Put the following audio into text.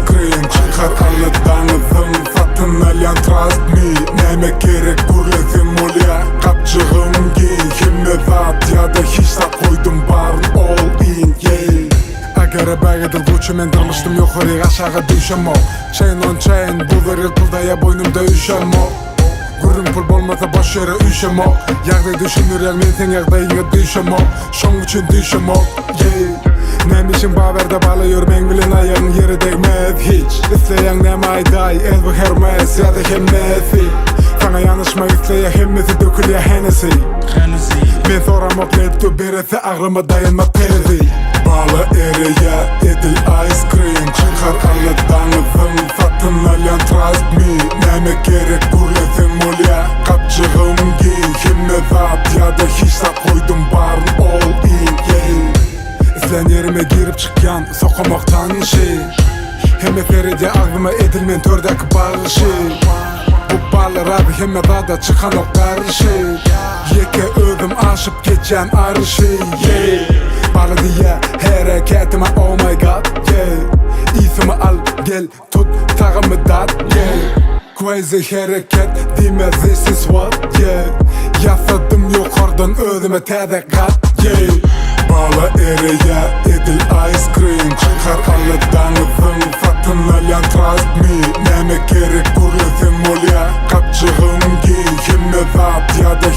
cream çıkar alıdanızın satın alyan trust me. Neme gerek gurledim olya kapçığım giy. Himme zat ya da hiç sak koydum barın all in yeah. Agara bağıdır guçu men durmuştum yukarı aşağı düşem o. Chain on chain bu verir puldaya boynumda üşem o. Gurrun pul bolmasa boş yere üşem o. Yağday düşünür ya men sen yağdayına düşem o. Şon üçün düşem o yeah. Nemişin bağverde bağlıyor men bilen ayağın yeri değmez hiç. İsteyen nem ayday el bu hermes ya da hemmesi. Sana yanışma isteye hemmesi dökül ya Hennessy. Men soramak leptu beresi ağrıma dayanma perezi. Bağlı eriye edil ice cream çıkar alıdanızın satın alyan trust me. Neme gerek gurledim olya kapçığım giy. Himme zat ya da hiç sak koydum barın all in yeah. İzlen yerime girip çıkyan sokamaktan şey. Hemme feride ağrıma edilmen tördeki bağışı. Bu bağlar abi hemme dağda çıkan o karşı. Yeke ödüm aşıp geçen arışı yeah. Bağlı diye hareketime oh my god yeah. İsimi al gel tut tağımı dat yeah. Crazy hareket dime this is what yeah. Yasadım yukarıdan ödüme tedekat yeah. Bağlı eriye edil ice cream çıkar alıdanızın satın alyan trust me. Neme gerek gurledim olya kapçığım giy. Himme zat ya da